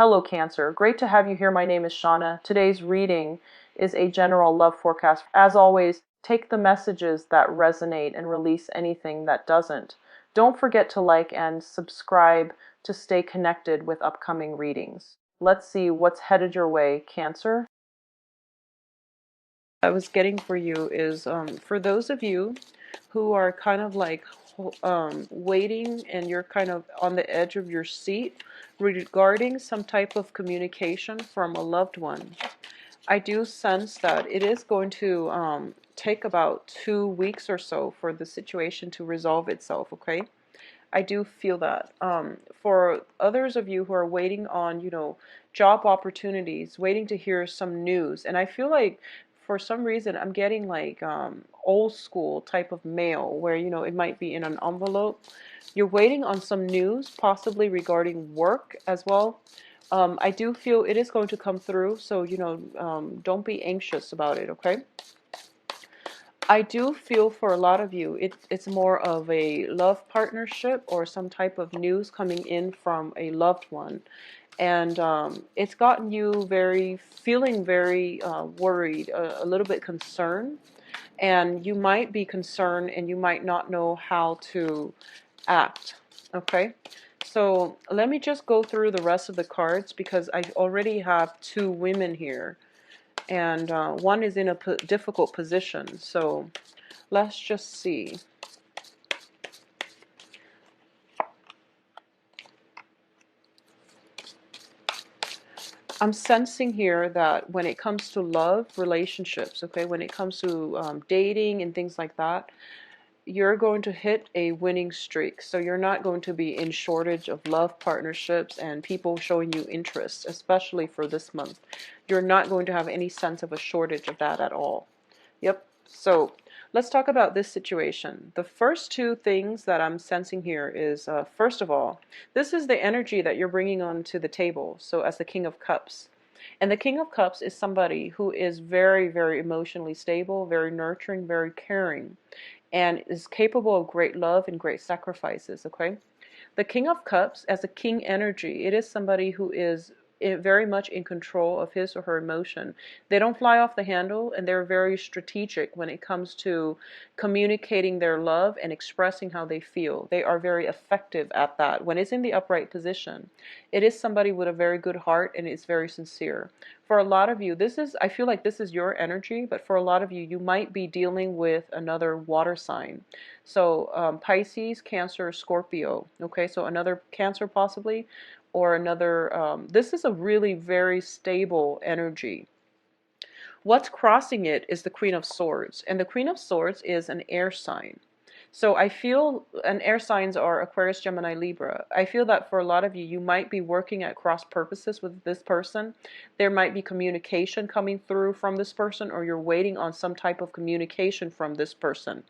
Hello Cancer, great to have you here. My name is Shauna. Today's reading is a general love forecast. As always, take the messages that resonate and release anything that doesn't. Don't forget to like and subscribe to stay connected with upcoming readings. Let's see what's headed your way, Cancer. I was getting for you is for those of you who are kind of like waiting and you're kind of on the edge of your seat regarding some type of communication from a loved one. I do sense that it is going to take about 2 weeks or so for the situation to resolve itself, okay? I do feel that. For others of you who are waiting on, job opportunities, waiting to hear some news, and I feel like for some reason I'm getting like old school type of mail where, it might be in an envelope. You're waiting on some news, possibly regarding work as well. I do feel it is going to come through, so, don't be anxious about it, okay? I do feel for a lot of you, it's more of a love partnership or some type of news coming in from a loved one. And it's gotten you feeling very worried, a little bit concerned. And you might be concerned and you might not know how to act. Okay? So let me just go through the rest of the cards because I already have 2 women here. And one is in a difficult position. So let's just see. I'm sensing here that when it comes to love, relationships, okay, when it comes to dating and things like that, you're going to hit a winning streak. So you're not going to be in shortage of love partnerships and people showing you interest, especially for this month. You're not going to have any sense of a shortage of that at all. Yep. So let's talk about this situation. The first 2 things that I'm sensing here is, first of all, this is the energy that you're bringing onto the table. So as the King of Cups. And the King of Cups is somebody who is very, very emotionally stable, very nurturing, very caring, and is capable of great love and great sacrifices, okay? The King of Cups, as a king energy, it is somebody who is very much in control of his or her emotion. They don't fly off the handle, and they're very strategic when it comes to communicating their love and expressing how they feel. They are very effective at that. When it's in the upright position, it is somebody with a very good heart and is very sincere. For a lot of you, I feel like this is your energy, but for a lot of you, you might be dealing with another water sign. So Pisces, Cancer, Scorpio, okay, so another Cancer possibly, or another, this is a really very stable energy. What's crossing it is the Queen of Swords, and the Queen of Swords is an air sign. So I feel, and air signs are Aquarius, Gemini, Libra. I feel that for a lot of you, you might be working at cross purposes with this person. There might be communication coming through from this person, or you're waiting on some type of communication from this person.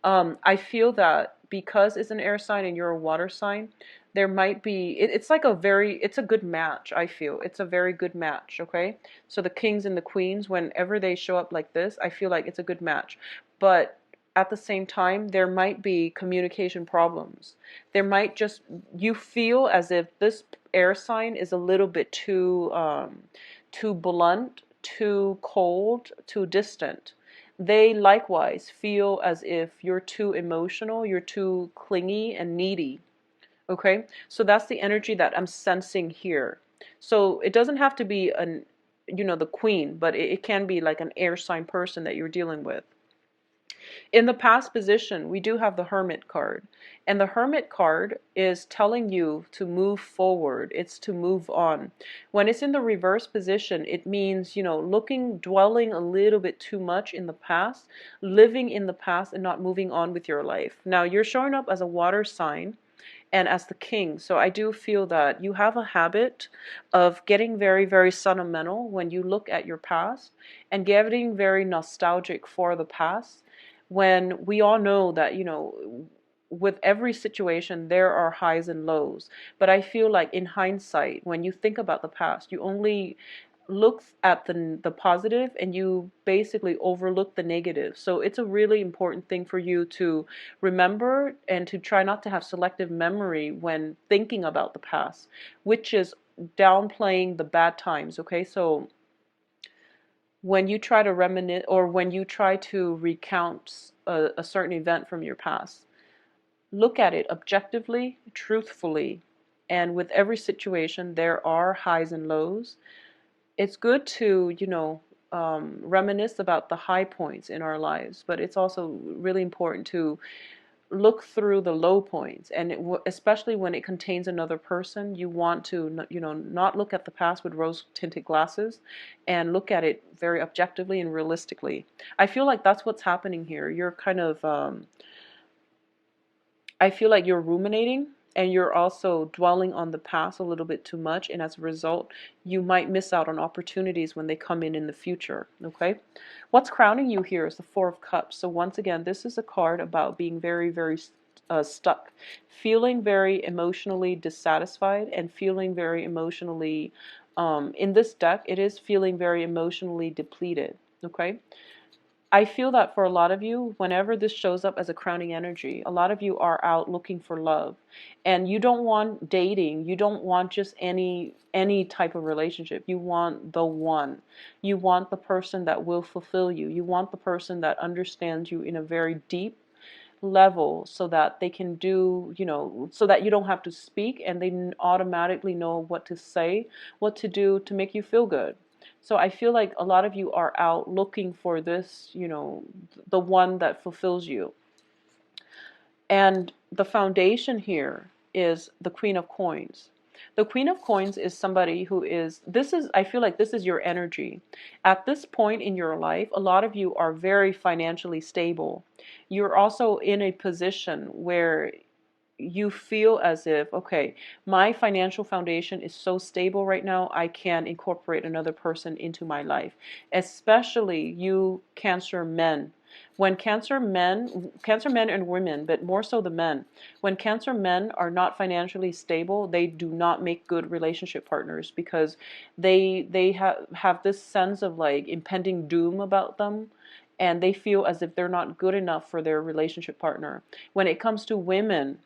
I feel that because it's an air sign and you're a water sign, there might be, it's like it's a good match, I feel. It's a very good match, okay? So the kings and the queens, whenever they show up like this, I feel like it's a good match. But at the same time, there might be communication problems. There might just, you feel as if this air sign is a little bit too blunt, too cold, too distant. They likewise feel as if you're too emotional, you're too clingy and needy. Okay? So that's the energy that I'm sensing here. So it doesn't have to be the queen, but it can be like an air sign person that you're dealing with. In the past position, we do have the Hermit card. And the Hermit card is telling you to move forward. It's to move on. When it's in the reverse position, it means, dwelling a little bit too much in the past, living in the past and not moving on with your life. Now, you're showing up as a water sign and as the king. So I do feel that you have a habit of getting very, very sentimental when you look at your past and getting very nostalgic for the past, when we all know that, with every situation, there are highs and lows. But I feel like in hindsight, when you think about the past, you only look at the positive and you basically overlook the negative. So it's a really important thing for you to remember and to try not to have selective memory when thinking about the past, which is downplaying the bad times, okay? So when you try to reminisce, or when you try to recount a certain event from your past, look at it objectively, truthfully, and with every situation, there are highs and lows. It's good to, reminisce about the high points in our lives, but it's also really important to look through the low points, and especially when it contains another person, you want to, not look at the past with rose tinted glasses, and look at it very objectively and realistically. I feel like that's what's happening here. You're kind of I feel like you're ruminating, and you're also dwelling on the past a little bit too much, and as a result, you might miss out on opportunities when they come in the future, okay? What's crowning you here is the Four of Cups. So once again, this is a card about being very, very stuck, feeling very emotionally dissatisfied, and feeling very emotionally, in this deck, it is feeling very emotionally depleted, okay? I feel that for a lot of you, whenever this shows up as a crowning energy, a lot of you are out looking for love, and you don't want dating. You don't want just any type of relationship. You want the one. You want the person that will fulfill you. You want the person that understands you in a very deep level, so that they can do, so that you don't have to speak, and they automatically know what to say, what to do to make you feel good. So I feel like a lot of you are out looking for this, the one that fulfills you. And the foundation here is the Queen of Coins. The Queen of Coins is somebody who is, I feel like this is your energy. At this point in your life, a lot of you are very financially stable. You're also in a position where you feel as if, okay, my financial foundation is so stable right now, I can incorporate another person into my life. Especially you Cancer men. When Cancer men and women, but more so the men, when Cancer men are not financially stable, they do not make good relationship partners, because they have this sense of like impending doom about them, and they feel as if they're not good enough for their relationship partner. When it comes to women,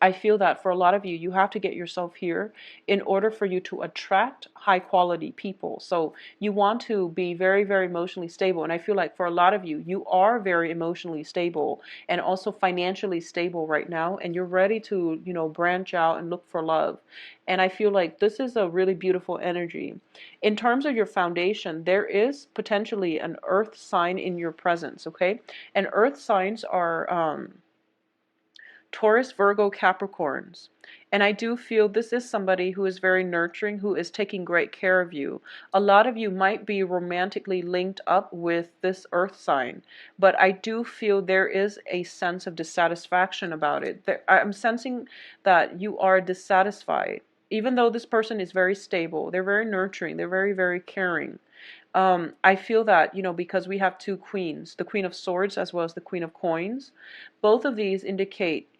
I feel that for a lot of you, you have to get yourself here in order for you to attract high quality people. So you want to be very, very emotionally stable. And I feel like for a lot of you, you are very emotionally stable and also financially stable right now. And you're ready to, branch out and look for love. And I feel like this is a really beautiful energy. In terms of your foundation, there is potentially an earth sign in your presence, okay? And earth signs are Taurus, Virgo, Capricorns. And I do feel this is somebody who is very nurturing, who is taking great care of you. A lot of you might be romantically linked up with this earth sign, but I do feel there is a sense of dissatisfaction about it. I'm sensing that you are dissatisfied. Even though this person is very stable, they're very nurturing, they're very, very caring. I feel that, because we have two queens, the Queen of Swords as well as the Queen of Coins, both of these indicate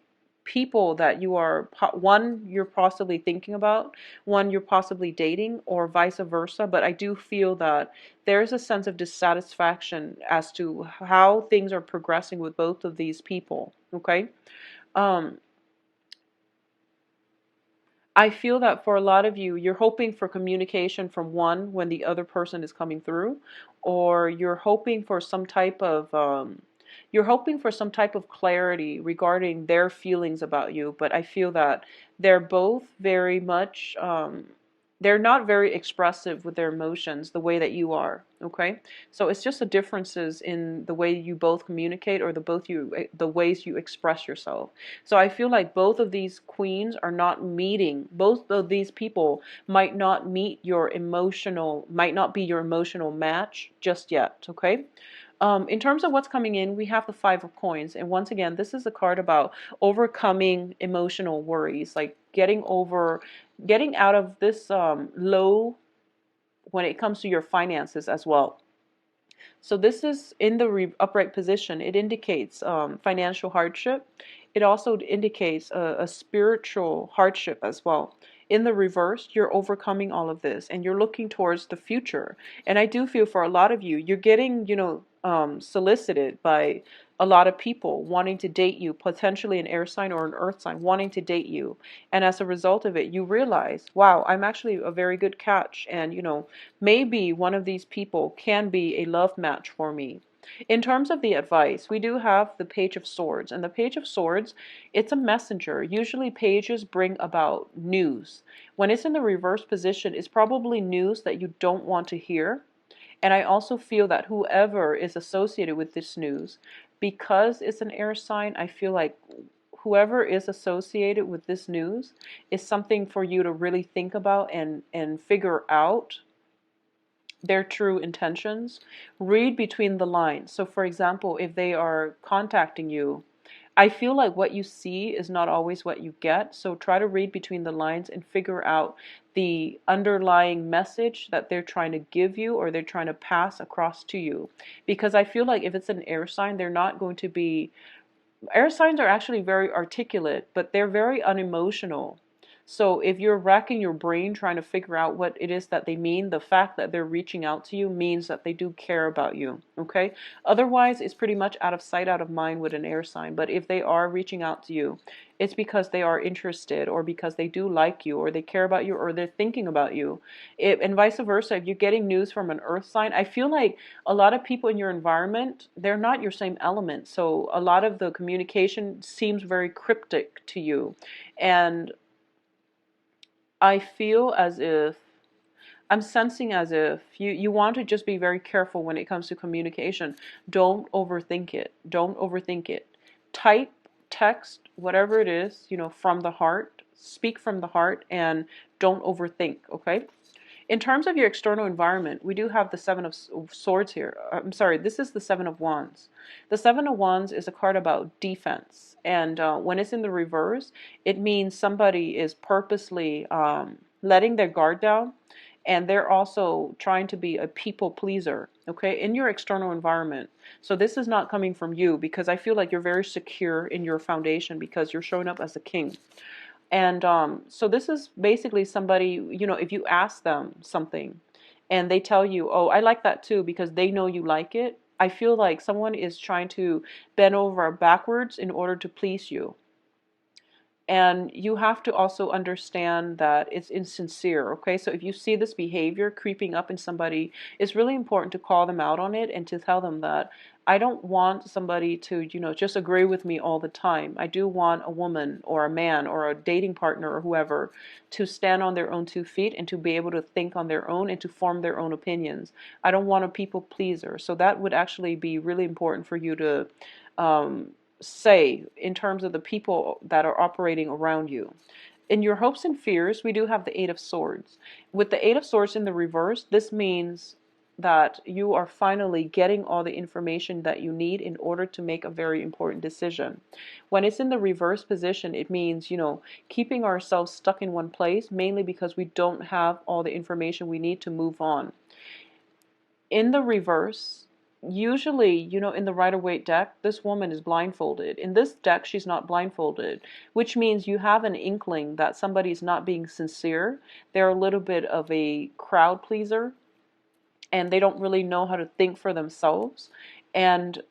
people that you are, one you're possibly thinking about, one you're possibly dating, or vice versa. But I do feel that there's a sense of dissatisfaction as to how things are progressing with both of these people, okay? um I feel that for a lot of you, you're hoping for communication from one when the other person is coming through, or you're hoping for some type of clarity regarding their feelings about you. But I feel that they're both very much they're not very expressive with their emotions the way that you are, okay? So it's just the differences in the way you both communicate, or the ways you express yourself. So I feel like both of these queens are not meeting. Both of these people might not be your emotional match just yet, okay? In terms of what's coming in, we have the Five of Coins. And once again, this is a card about overcoming emotional worries, like getting out of this low when it comes to your finances as well. So this is in the upright position. It indicates financial hardship. It also indicates a spiritual hardship as well. In the reverse, you're overcoming all of this and you're looking towards the future. And I do feel for a lot of you, you're getting, solicited by a lot of people wanting to date you, potentially an air sign or an earth sign wanting to date you. And as a result of it, you realize, wow, I'm actually a very good catch. And, maybe one of these people can be a love match for me. In terms of the advice, we do have the Page of Swords. And the Page of Swords, it's a messenger. Usually pages bring about news. When it's in the reverse position, it's probably news that you don't want to hear. And I also feel that whoever is associated with this news, because it's an air sign, I feel like whoever is associated with this news is something for you to really think about and figure out their true intentions. Read between the lines. So for example, if they are contacting you, I feel like what you see is not always what you get. So try to read between the lines and figure out the underlying message that they're trying to give you or they're trying to pass across to you. Because I feel like if it's an air sign, they're not going to be... Air signs are actually very articulate, but they're very unemotional. So if you're racking your brain trying to figure out what it is that they mean, the fact that they're reaching out to you means that they do care about you, okay? Otherwise, it's pretty much out of sight, out of mind with an air sign. But if they are reaching out to you, it's because they are interested or because they do like you or they care about you or they're thinking about you. And vice versa, if you're getting news from an earth sign, I feel like a lot of people in your environment, they're not your same element. So a lot of the communication seems very cryptic to you. And I feel as if I'm sensing as if you want to just be very careful when it comes to communication. Don't overthink it. Don't overthink it. Type, text, whatever it is, from the heart. Speak from the heart and don't overthink, okay? In terms of your external environment, we do have the Seven of Swords here. I'm sorry, this is the Seven of Wands. The Seven of Wands is a card about defense. And when it's in the reverse, it means somebody is purposely letting their guard down. And they're also trying to be a people pleaser, okay, in your external environment. So this is not coming from you because I feel like you're very secure in your foundation because you're showing up as a king. And so this is basically somebody, if you ask them something and they tell you, oh, I like that too, because they know you like it, I feel like someone is trying to bend over backwards in order to please you. And you have to also understand that it's insincere, okay? So if you see this behavior creeping up in somebody, it's really important to call them out on it and to tell them that I don't want somebody to, just agree with me all the time. I do want a woman or a man or a dating partner or whoever to stand on their own 2 feet and to be able to think on their own and to form their own opinions. I don't want a people pleaser. So that would actually be really important for you to say in terms of the people that are operating around you. In your hopes and fears, we do have the Eight of Swords. With the Eight of Swords in the reverse, this means that you are finally getting all the information that you need in order to make a very important decision. When it's in the reverse position, it means, keeping ourselves stuck in one place, mainly because we don't have all the information we need to move on. In the reverse, usually, in the Rider-Waite deck, this woman is blindfolded. In this deck, she's not blindfolded, which means you have an inkling that somebody's not being sincere. They're a little bit of a crowd pleaser, and they don't really know how to think for themselves. And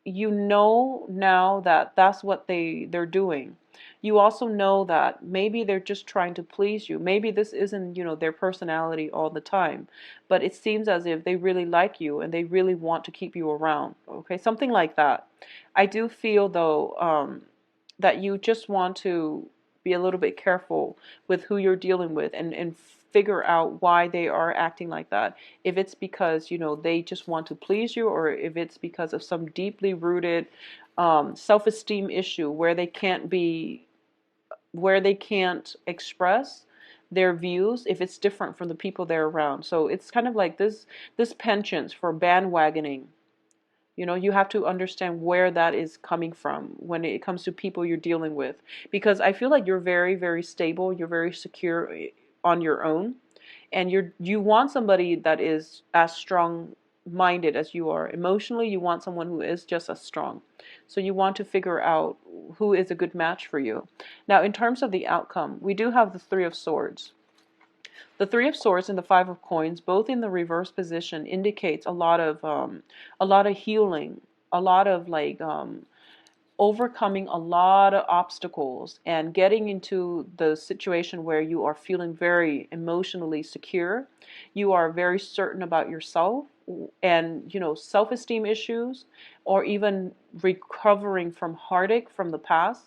you know now that that's what they're doing. You also know that maybe they're just trying to please you. Maybe this isn't, their personality all the time, but it seems as if they really like you and they really want to keep you around. Okay, something like that. I do feel though that you just want to be a little bit careful with who you're dealing with and figure out why they are acting like that. If it's because, they just want to please you, or if it's because of some deeply rooted self-esteem issue where they can't express their views if it's different from the people they're around. So it's kind of like this penchant for bandwagoning. You have to understand where that is coming from when it comes to people you're dealing with. Because I feel like you're very, very stable. You're very secure on your own. And you want somebody that is as strong-minded as you are. Emotionally, you want someone who is just as strong. So you want to figure out who is a good match for you. Now, in terms of the outcome, we do have the Three of Swords. The Three of Swords and the Five of Coins, both in the reverse position, indicates a lot of healing, a lot of like overcoming a lot of obstacles and getting into the situation where you are feeling very emotionally secure. You are very certain about yourself, and self-esteem issues, or even recovering from heartache from the past,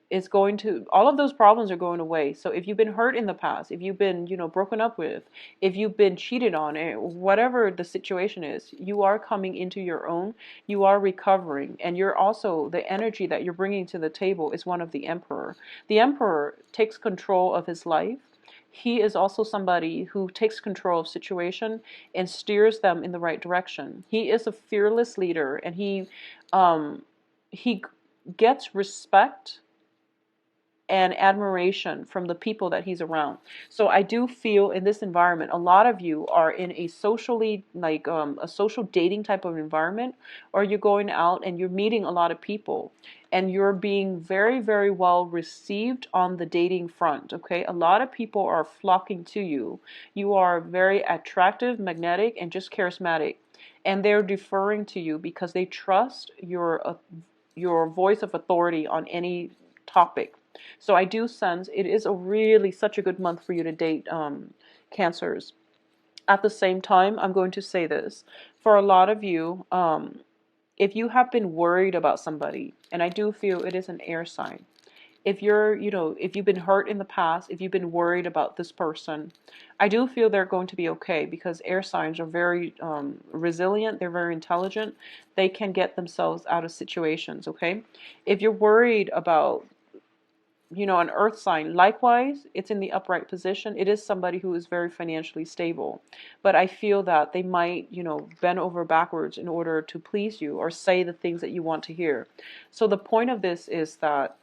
is going to, all of those problems are going away. So if you've been hurt in the past, if you've been, broken up with, if you've been cheated on, whatever the situation is, you are coming into your own, you are recovering, and you're also, the energy that you're bringing to the table is one of the emperor. The emperor takes control of his life. He is also somebody who takes control of situation and steers them in the right direction. He is a fearless leader, and he gets respect and admiration from the people that he's around. So I do feel in this environment, a lot of you are in a socially, like a social dating type of environment, or you're going out and you're meeting a lot of people, and you're being very, very well received on the dating front. Okay, a lot of people are flocking to you. You are very attractive, magnetic, and just charismatic, and they're deferring to you because they trust your voice of authority on any topic. So I do sense it is a really such a good month for you to date, Cancers. At the same time, I'm going to say this. For a lot of you, if you have been worried about somebody, and I do feel it is an air sign. If if you've been hurt in the past, if you've been worried about this person, I do feel they're going to be okay, because air signs are very resilient. They're very intelligent. They can get themselves out of situations, okay? If you're worried about an earth sign, likewise, it's in the upright position. It is somebody who is very financially stable. But I feel that they might, bend over backwards in order to please you or say the things that you want to hear. So the point of this is that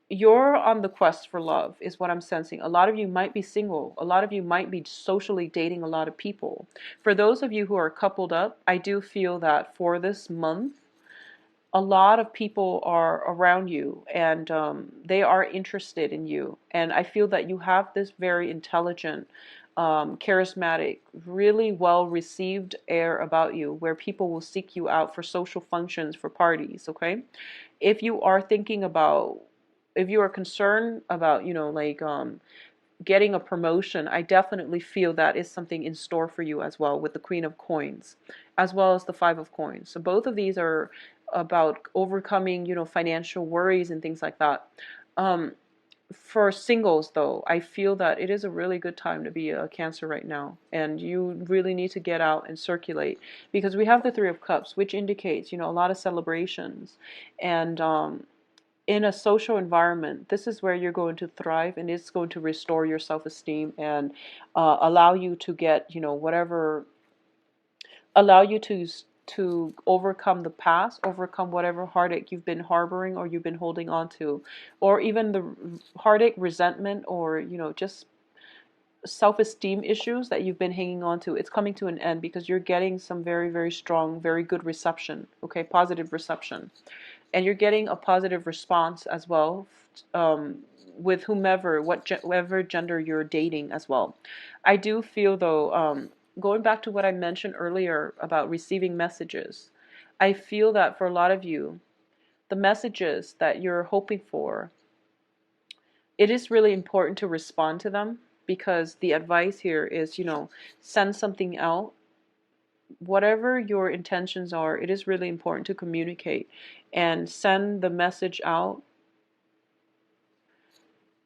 you're on the quest for love, is what I'm sensing. A lot of you might be single. A lot of you might be socially dating a lot of people. For those of you who are coupled up, I do feel that for this month, a lot of people are around you, and they are interested in you. And I feel that you have this very intelligent, charismatic, really well received air about you, where people will seek you out for social functions, for parties, okay? If you are thinking about, if you are concerned about, getting a promotion, I definitely feel that is something in store for you as well, with the Queen of Coins, as well as the Five of Coins. So both of these are about overcoming, financial worries and things like that. For singles, though, I feel that it is a really good time to be a Cancer right now, and you really need to get out and circulate, because we have the Three of Cups, which indicates, a lot of celebrations, and in a social environment, this is where you're going to thrive, and it's going to restore your self-esteem and allow you to get, whatever, allow you to overcome the past, overcome whatever heartache you've been harboring or you've been holding on to, or even the heartache, resentment, or just self-esteem issues that you've been hanging on to. It's coming to an end, because you're getting some very, very strong, very good reception, okay, positive reception. And you're getting a positive response as well, with whomever, whatever gender you're dating as well. I do feel, though, going back to what I mentioned earlier about receiving messages, I feel that for a lot of you, the messages that you're hoping for, it is really important to respond to them, because the advice here is, send something out. Whatever your intentions are, it is really important to communicate and send the message out.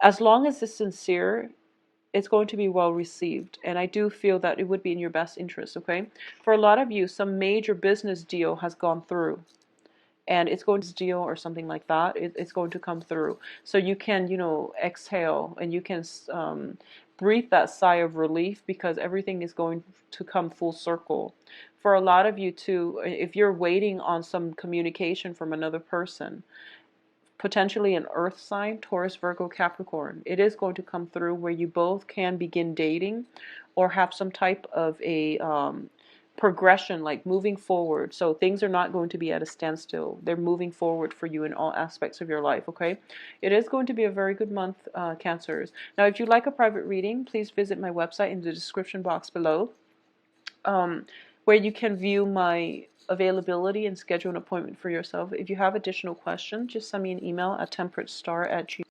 As long as it's sincere, it's going to be well received. And I do feel that it would be in your best interest, okay? For a lot of you, some major business deal has gone through, and it's going to deal or something like that. It's going to come through. So you can, exhale, and you can breathe that sigh of relief, because everything is going to come full circle. For a lot of you too, if you're waiting on some communication from another person, potentially an earth sign, Taurus, Virgo, Capricorn, it is going to come through, where you both can begin dating or have some type of a progression, like moving forward. So things are not going to be at a standstill. They're moving forward for you in all aspects of your life, okay? It is going to be a very good month, Cancers. Now, if you'd like a private reading, please visit my website in the description box below, where you can view my availability and schedule an appointment for yourself. If you have additional questions, just send me an email at temperatestar@gmail.com.